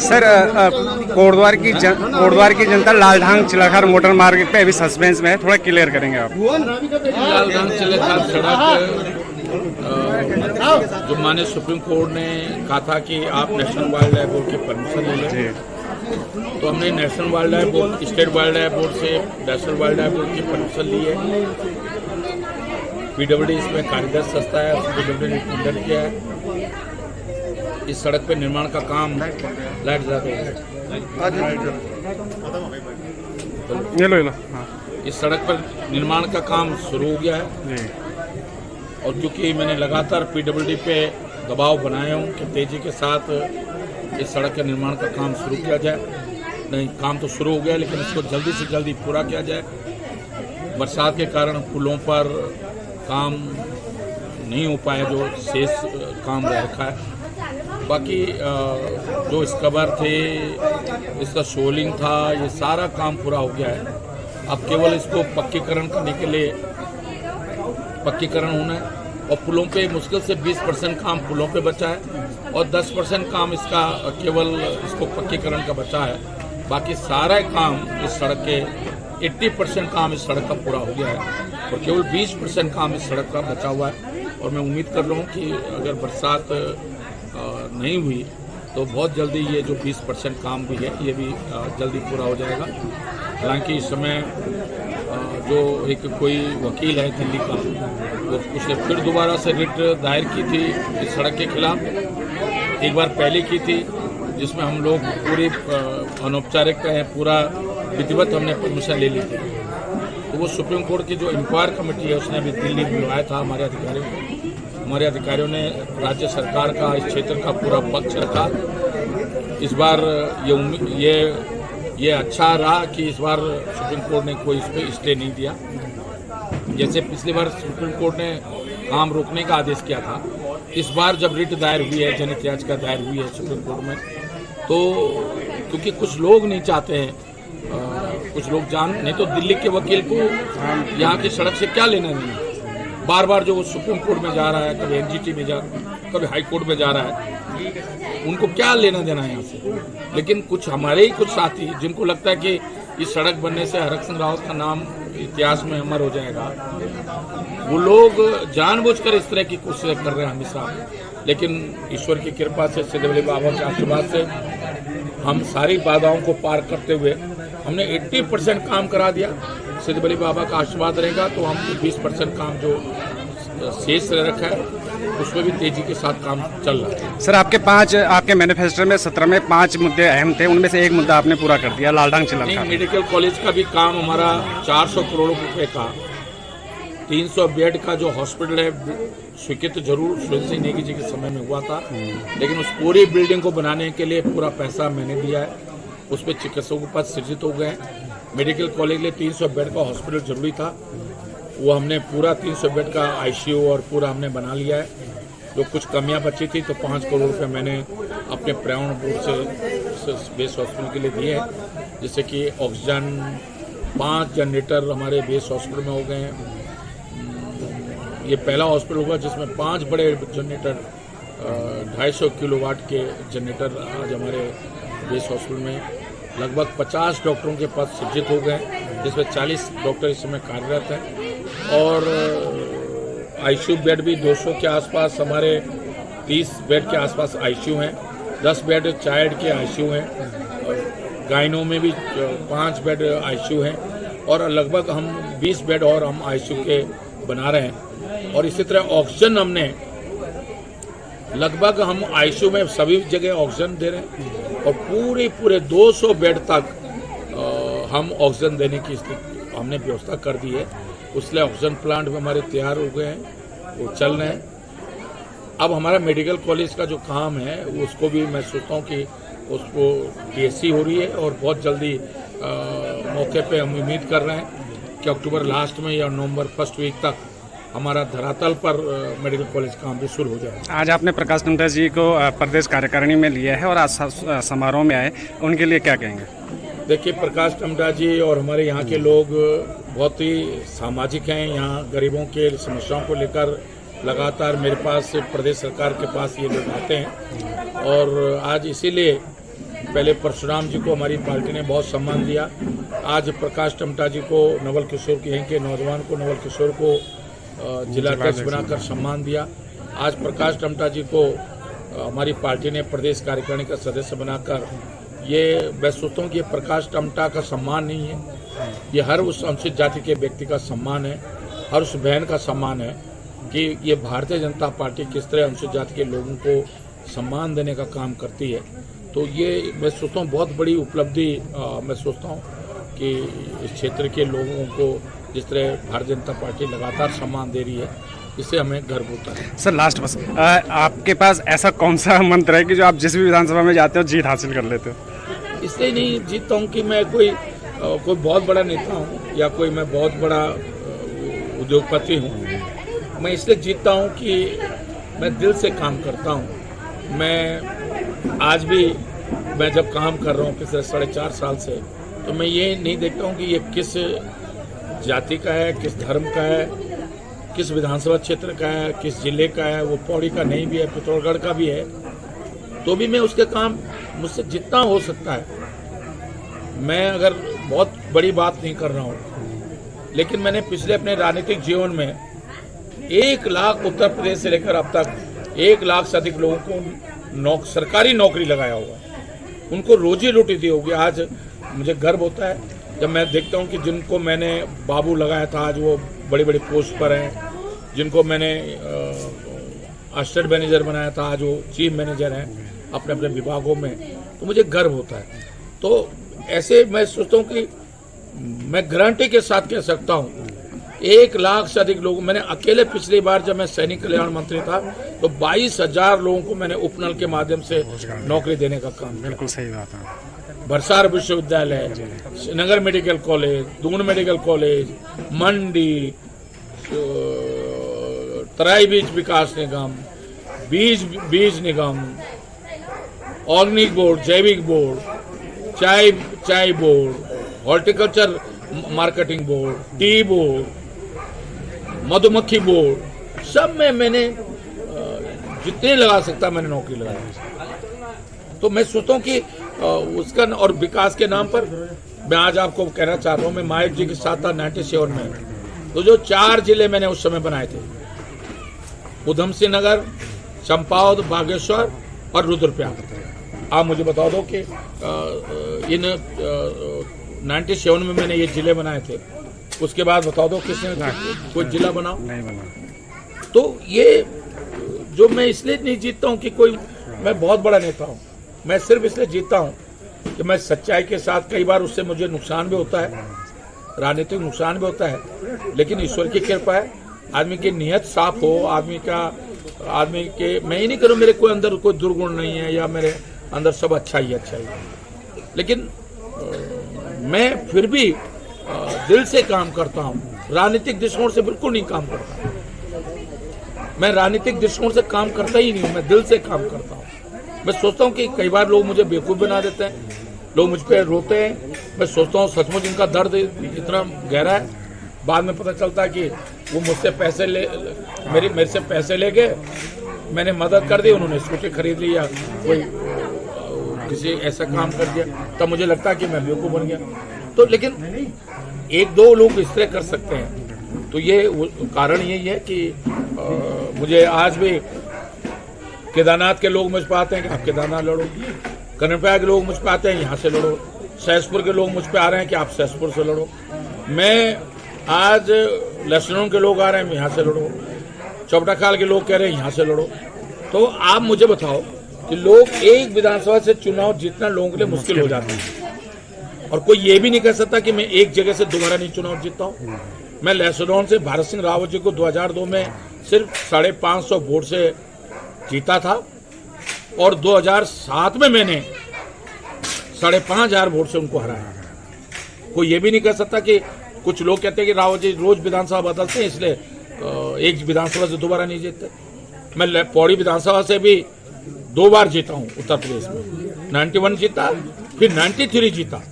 Sir Kotdwar की जनता Laldhang चिलाखार motor मार्ग पे अभी सस्पेंस में है, थोड़ा क्लियर करेंगे आप। लालढांग चिलाखार सड़क जो माननीय सुप्रीम कोर्ट ने कहा था कि आप नेशनल वाइल्ड लाइफ बोर्ड की परमिशन ले लें, तो हमने national wild life board, state wild life board से नेशनल वाइल्ड लाइफ बोर्ड की परमिशन ली है। पीडब्ल्यूडी इसमें कार्यदर्श संस्था है, पीडब्ल्यूडी ने टेंडर किया है। इस सड़क पे निर्माण का काम लाइट जाते हैं, इस सड़क पर निर्माण का काम शुरू हो गया है। और क्योंकि मैंने लगातार पीडब्ल्यूडी पे दबाव बनाया हूँ कि तेजी के साथ इस सड़क के निर्माण का काम शुरू किया जाए। नहीं, काम तो शुरू हो गया लेकिन इसको जल्दी से जल्दी पूरा किया जाए। बरसात के कारण पुलों पर काम नहीं हो पाया, जो शेष काम रह रखा है। बाकी जो स्कबर थे, इसका शोलिंग था, ये सारा काम पूरा हो गया है। अब केवल इसको पक्कीकरण करने के लिए पक्कीकरण होना है। और पुलों पे मुश्किल से 20% काम पुलों पे बचा है और 10% काम इसका केवल इसको पक्कीकरण का बचा है। बाकी सारा काम इस सड़क के 80% काम इस सड़क का पूरा हो गया है और केवल 20% काम इस सड़क का बचा हुआ है। और मैं उम्मीद कर रहा हूँ कि अगर बरसात नहीं हुई तो बहुत जल्दी ये जो 20% काम भी है ये भी जल्दी पूरा हो जाएगा। हालांकि इस समय जो एक कोई वकील है दिल्ली का, उसने फिर दोबारा से रिट दायर की थी इस सड़क के खिलाफ। एक बार पहले की थी जिसमें हम लोग पूरी अनौपचारिक है, पूरा विधिवत हमने परमिशन ले ली थी। तो वो सुप्रीम कोर्ट की जो इंक्वायर कमेटी है उसने अभी दिल्ली बुलवाया था हमारे अधिकारियों को। हमारे अधिकारियों ने राज्य सरकार का इस क्षेत्र का पूरा पक्ष रखा। इस बार ये अच्छा रहा कि इस बार सुप्रीम कोर्ट ने कोई इस पर स्टे नहीं दिया। जैसे पिछली बार सुप्रीम कोर्ट ने काम रोकने का आदेश किया था, इस बार जब रिट दायर हुई है, जनहित याचिका दायर हुई है सुप्रीम कोर्ट में, तो क्योंकि कुछ लोग नहीं चाहते हैं, कुछ लोग नहीं तो दिल्ली के वकील को यहाँ की सड़क से क्या लेना देना। बार बार जो सुप्रीम कोर्ट में जा रहा है, कभी एनजीटी में कभी हाई कोर्ट में जा रहा है, उनको क्या लेना देना है यहाँ से। लेकिन कुछ हमारे ही कुछ साथी जिनको लगता है कि इस सड़क बनने से हरक सिंह रावत का नाम इतिहास में अमर हो जाएगा, वो लोग जानबूझकर इस तरह की कोशिश कर रहे हैं हमेशा। लेकिन ईश्वर की कृपा से, सिद्धबली बाबा के आशीर्वाद से हम सारी बाधाओं को पार करते हुए हमने 80% काम करा दिया। सिद्धबली बाबा का आशीर्वाद रहेगा तो हम 20% काम जो शेष रह रखा है उसमें भी तेजी के साथ काम चल रहा है। सर आपके मैनिफेस्टो में 17 में 5 मुद्दे अहम थे, उनमें से एक मुद्दा आपने पूरा कर दिया, लालढांग चिलाखार। मेडिकल कॉलेज का भी काम हमारा 400 करोड़ रुपए का, 300 बेड का जो हॉस्पिटल है स्वीकृत जरूर सुरेंद्र सिंह नेगी जी के समय में हुआ था, लेकिन उस पूरी बिल्डिंग को बनाने के लिए पूरा पैसा मैंने दिया है। उस पर चिकित्सकों के पद सृजित हो गए। मेडिकल कॉलेज के लिए 300 बेड का हॉस्पिटल जरूरी था, वो हमने पूरा 300 बेड का आईसीयू और पूरा हमने बना लिया है। जो कुछ कमियां बची थी तो 5 करोड़ रुपए मैंने अपने पर्यावरण बोर्ड से बेस हॉस्पिटल के लिए दिए हैं, जिससे कि ऑक्सीजन 5 जनरेटर हमारे बेस हॉस्पिटल में हो गए हैं। ये पहला हॉस्पिटल होगा जिसमें 5 बड़े जनरेटर 250 किलोवाट के जनरेटर आज हमारे बेस हॉस्पिटल में। लगभग 50 डॉक्टरों के पद सृजित हो गए, जिसमें 40 डॉक्टर इस समय कार्यरत हैं। और आईसीयू बेड भी 200 के आसपास, हमारे 30 बेड के आसपास आईसीयू हैं, 10 बेड चाइल्ड के आईसीयू हैं, गाइनो में भी 5 बेड आईसीयू हैं और लगभग हम 20 बेड और हम आईसीयू के बना रहे हैं। और इसी तरह ऑक्सीजन हमने लगभग हम आईसीयू में सभी जगह ऑक्सीजन दे रहे हैं और पूरे 200 बेड तक हम ऑक्सीजन देने की हमने व्यवस्था कर दी है। उसलिए ऑक्सीजन प्लांट भी हमारे तैयार हो गए हैं, वो चल रहे हैं। अब हमारा मेडिकल कॉलेज का जो काम है उसको भी मैं सोचता हूँ कि उसको टीएससी हो रही है और बहुत जल्दी मौके पे हम उम्मीद कर रहे हैं कि अक्टूबर लास्ट में या नवंबर फर्स्ट वीक तक हमारा धरातल पर मेडिकल कॉलेज काम भी शुरू हो जाएगा। आज आपने प्रकाश टमटा जी को प्रदेश कार्यकारिणी में लिया है और आज समारोह में आए, उनके लिए क्या कहेंगे? देखिए, प्रकाश टमटा जी और हमारे यहाँ के लोग बहुत ही सामाजिक हैं। यहाँ गरीबों के समस्याओं को लेकर लगातार मेरे पास प्रदेश सरकार के पास ये लोग आते हैं और आज इसीलिए पहले परशुराम जी को हमारी पार्टी ने बहुत सम्मान दिया। आज प्रकाश टमटा जी को, नवल किशोर के यहीं के नौजवान को, नवल किशोर को जिलाध्यक्ष बनाकर सम्मान दिया। आज प्रकाश टमटा जी को हमारी पार्टी ने प्रदेश कार्यकारिणी का सदस्य बनाकर, ये मैं सोचता हूँ कि ये प्रकाश टमटा का सम्मान नहीं है, ये हर उस अनुसूचित जाति के व्यक्ति का सम्मान है, हर उस बहन का सम्मान है कि ये भारतीय जनता पार्टी किस तरह अनुसूचित जाति के लोगों को सम्मान देने का काम करती है। तो ये मैं सोचता हूँ बहुत बड़ी उपलब्धि मैं सोचता हूँ कि इस क्षेत्र के लोगों को जिस तरह भारतीय जनता पार्टी लगातार सम्मान दे रही है, इससे हमें गर्व होता है। सर लास्ट बस, आपके पास ऐसा कौन सा मंत्र है कि जो आप जिस भी विधानसभा में जाते हो जीत हासिल कर लेते हो? इसलिए नहीं जीतता हूँ कि मैं कोई बहुत बड़ा नेता हूँ या कोई मैं बहुत बड़ा उद्योगपति हूँ। मैं इसलिए जीतता हूँ कि मैं दिल से काम करता हूँ। मैं आज भी मैं जब काम कर रहा हूँ पिछले 4.5 साल से, तो मैं ये नहीं देखता हूँ कि ये किस जाति का है, किस धर्म का है, किस विधानसभा क्षेत्र का है, किस जिले का है। वो पौड़ी का नहीं भी है, पिथौरागढ़ का भी है, तो भी मैं उसके काम मुझसे जितना हो सकता है, मैं अगर बहुत बड़ी बात नहीं कर रहा हूँ, लेकिन मैंने पिछले अपने राजनीतिक जीवन में 1 लाख उत्तर प्रदेश से लेकर अब तक 1 लाख से अधिक लोगों को सरकारी नौकरी लगाया हुआ है, उनको रोजी रोटी दी होगी। आज मुझे गर्व होता है जब मैं देखता हूं कि जिनको मैंने बाबू लगाया था आज वो बड़ी बड़ी पोस्ट पर हैं, जिनको मैंने असिस्टेंट मैनेजर बनाया था आज वो चीफ मैनेजर हैं अपने अपने विभागों में, तो मुझे गर्व होता है। तो ऐसे मैं सोचता हूं कि मैं गारंटी के साथ कह सकता हूं 1 लाख से अधिक लोगों, मैंने अकेले पिछली बार जब मैं सैनिक कल्याण मंत्री था तो 22,000 लोगों को मैंने उपनल के माध्यम से नौकरी देने का काम किया। बिल्कुल सही बात है। बरसार विश्वविद्यालय, Srinagar medical college, Doon medical college, मंडी, तराई बीज विकास निगम, बीज निगम, ऑर्गेनिक बोर्ड, जैविक बोर्ड, चाय board, horticulture marketing board, tea board, मधुमक्खी बोर्ड, सब में मैंने जितने लगा सकता मैंने नौकरी लगाई। तो मैं सोचता हूँ कि उसका और विकास के नाम पर मैं आज आपको कहना चाह रहा हूँ, मैं मायावती जी के साथ था 97 में, तो जो 4 जिले मैंने उस समय बनाए थे, उधम सिंह नगर, चंपावत, बागेश्वर और रुद्रप्रयाग। आप मुझे बता दो कि इन 97 में मैंने ये जिले बनाए थे, उसके बाद बता दो किसने कोई जिला बनाओ नहीं बना। तो ये जो मैं इसलिए नहीं जीतता हूँ कि कोई मैं बहुत बड़ा नेता हूँ, मैं सिर्फ इसलिए जीतता हूँ कि मैं सच्चाई के साथ, कई बार उससे मुझे नुकसान भी होता है, राजनीतिक नुकसान भी होता है, लेकिन ईश्वर की कृपा है, आदमी की नीयत साफ हो, आदमी के मैं ही नहीं करूँ मेरे कोई अंदर कोई दुर्गुण नहीं है या मेरे अंदर सब अच्छा ही है, लेकिन मैं फिर भी दिल से काम करता हूँ, राजनीतिक दृष्टिकोण से बिल्कुल नहीं काम करता। मैं राजनीतिक दृष्टिकोण से काम करता ही नहीं हूँ, मैं दिल से काम करता हूँ। मैं सोचता हूँ कि कई बार लोग मुझे बेवकूफ़ बना देते हैं, लोग मुझ पर रोते हैं, मैं सोचता हूँ सचमुच इनका दर्द इतना गहरा है। बाद में पता चलता है कि वो मुझसे पैसे मेरे से पैसे ले गए, मैंने मदद कर दी, उन्होंने स्कूटी खरीद ली या कोई किसी ऐसा काम कर दिया, तब मुझे लगता है कि मैं बेवकूफ़ बन गया। तो लेकिन 1-2 लोग इस तरह कर सकते हैं, तो ये कारण यही है कि मुझे आज भी केदारनाथ के लोग मुझ पर आते हैं कि आप केदारनाथ लड़ो, कर्णप्रयाग के लोग मुझ पर आते हैं यहाँ से लड़ो, सहसपुर के लोग मुझ पर आ रहे हैं कि आप सहसपुर से लड़ो, मैं आज लखनऊ के लोग आ रहे हैं यहाँ से लड़ो, चौपटाखाल के लोग कह रहे हैं यहाँ से लड़ो। तो आप मुझे बताओ कि लोग एक विधानसभा से चुनाव जीतना लोगों के लिए मुश्किल हो जाता है, और कोई ये भी नहीं कह सकता कि मैं एक जगह से दोबारा नहीं चुनाव जीतता हूँ। मैं लखनऊ से भारत सिंह रावत जी को 2002 में सिर्फ 550 वोट से जीता था, और 2007 में मैंने 5,500 वोट से उनको हराया। कोई ये भी नहीं कह सकता कि कुछ लोग कहते हैं कि रावत जी रोज विधानसभा बदलते हैं इसलिए एक विधानसभा से दोबारा नहीं जीतते। मैं पौड़ी विधानसभा से भी 2 बार जीता हूँ उत्तर प्रदेश में, 91 जीता, फिर 93 जीता।